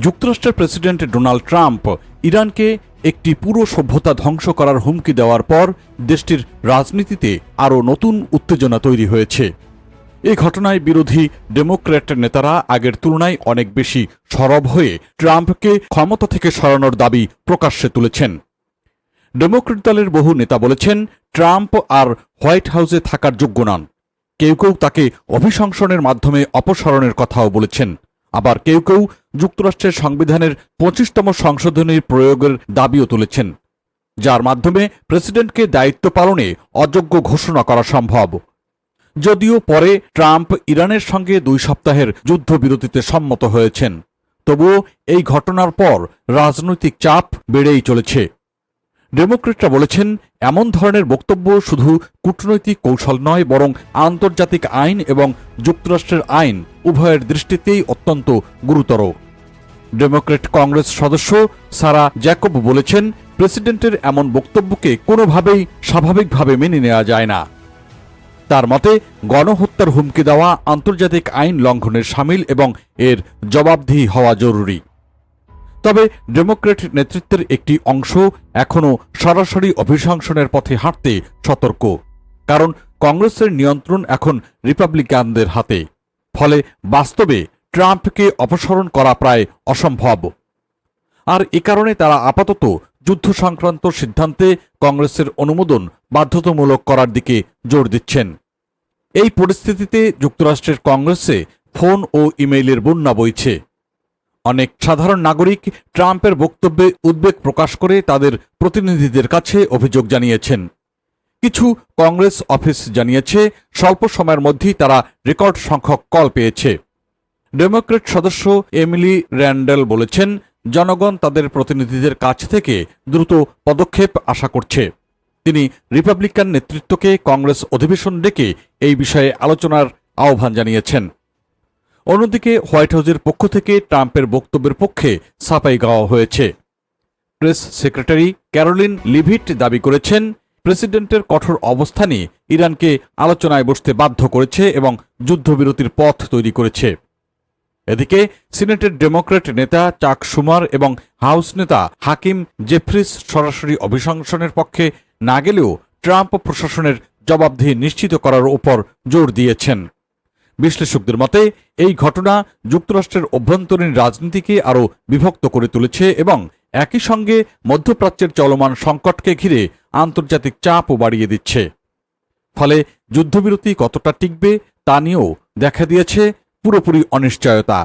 যুক্তরাষ্ট্রের president Donald Trump ইরানকে একটি পুরো সভ্যতা ধ্বংস করার হুমকি দেওয়ার পর দেশটির রাজনীতিতে আরও নতুন উত্তেজনা তৈরি হয়েছে। এই ঘটনায় বিরোধী ডেমোক্র্যাট নেতারা আগের তুলনায় অনেক বেশি সরব হয়ে ট্রাম্পকে ক্ষমতা থেকে সরানোর দাবি প্রকাশ্যে তুলেছেন। ডেমোক্র্যাট দলের বহু নেতা বলেছেন ট্রাম্প আর হোয়াইট হাউসে থাকার যোগ্য নন। কেউ কেউ তাকে অভিশংসনের মাধ্যমে অপসারণের কথাও বলেছেন। আবার কেউ কেউ যুক্তরাষ্ট্রের সংবিধানের 25তম সংশোধনীর প্রয়োগের দাবিও তুলেছেন, যার মাধ্যমে প্রেসিডেন্টকে দায়িত্ব পালনে অযোগ্য ঘোষণা করা সম্ভব। যদিও পরে ট্রাম্প ইরানের সঙ্গে 2 সপ্তাহের যুদ্ধবিরতিতে সম্মত হয়েছেন, তবুও এই ঘটনার পর রাজনৈতিক চাপ বেড়েই চলেছে। ডেমোক্রেটরা বলেছেন এমন ধরনের বক্তব্য শুধু কূটনৈতিক কৌশল নয়, বরং আন্তর্জাতিক আইন এবং যুক্তরাষ্ট্রের আইন উভয়ের দৃষ্টিতেই অত্যন্ত গুরুতর। ডেমোক্র্যাট কংগ্রেস সদস্য সারা জ্যাকব বলেছেন প্রেসিডেন্টের এমন বক্তব্যকে কোনোভাবেই স্বাভাবিকভাবে মেনে নেওয়া যায় না। তার মতে গণহত্যার হুমকি দেওয়া আন্তর্জাতিক আইন লঙ্ঘনের শামিল এবং এর জবাবদিহি হওয়া জরুরি। তবে ডেমোক্র্যাট নেতৃত্বের একটি অংশ এখনও সরাসরি অভিশংসনের পথে হাঁটতে সতর্ক, কারণ কংগ্রেসের নিয়ন্ত্রণ এখন রিপাবলিকানদের হাতে। ফলে বাস্তবে ট্রাম্পকে অপসারণ করা প্রায় অসম্ভব। আর এ কারণে তারা আপাতত যুদ্ধ সংক্রান্ত সিদ্ধান্তে কংগ্রেসের অনুমোদন বাধ্যতামূলক করার দিকে জোর দিচ্ছেন। এই পরিস্থিতিতে যুক্তরাষ্ট্রের কংগ্রেসে ফোন ও ইমেইলের বন্যা বইছে। অনেক সাধারণ নাগরিক ট্রাম্পের বক্তব্যে উদ্বেগ প্রকাশ করে তাদের প্রতিনিধিদের কাছে অভিযোগ জানিয়েছেন। কিছু কংগ্রেস অফিস জানিয়েছে স্বল্প সময়ের মধ্যেই তারা রেকর্ড সংখ্যক কল পেয়েছে। ডেমোক্র্যাট সদস্য এমিলি র্যান্ডেল বলেছেন জনগণ তাদের প্রতিনিধিদের কাছ থেকে দ্রুত পদক্ষেপ আশা করছে। তিনি রিপাবলিকান নেতৃত্বকে কংগ্রেস অধিবেশন ডেকে এই বিষয়ে আলোচনার আহ্বান জানিয়েছেন। অন্যদিকে হোয়াইট হাউসের পক্ষ থেকে ট্রাম্পের বক্তব্যের পক্ষে সাফাই গাওয়া হয়েছে। প্রেস সেক্রেটারি ক্যারোলিন লিভিট দাবি করেছেন প্রেসিডেন্টের কঠোর অবস্থানই ইরানকে আলোচনায় বসতে বাধ্য করেছে এবং যুদ্ধবিরতির পথ তৈরি করেছে। এদিকে সিনেটের ডেমোক্র্যাট নেতা চাক শুমার এবং হাউস নেতা হাকিম জেফ্রিস সরাসরি অভিশংসনের পক্ষে না গেলেও ট্রাম্প প্রশাসনের জবাবদিহি নিশ্চিত করার উপর জোর দিয়েছেন। বিশ্লেষকদের মতে এই ঘটনা যুক্তরাষ্ট্রের অভ্যন্তরীণ রাজনীতিকে আরও বিভক্ত করে তুলেছে এবং একই সঙ্গে মধ্যপ্রাচ্যের চলমান সংকটকে ঘিরে আন্তর্জাতিক চাপও বাড়িয়ে দিচ্ছে। ফলে যুদ্ধবিরতি কতটা টিকবে তা নিয়েও দেখা দিয়েছে পুরোপুরি অনিশ্চয়তা।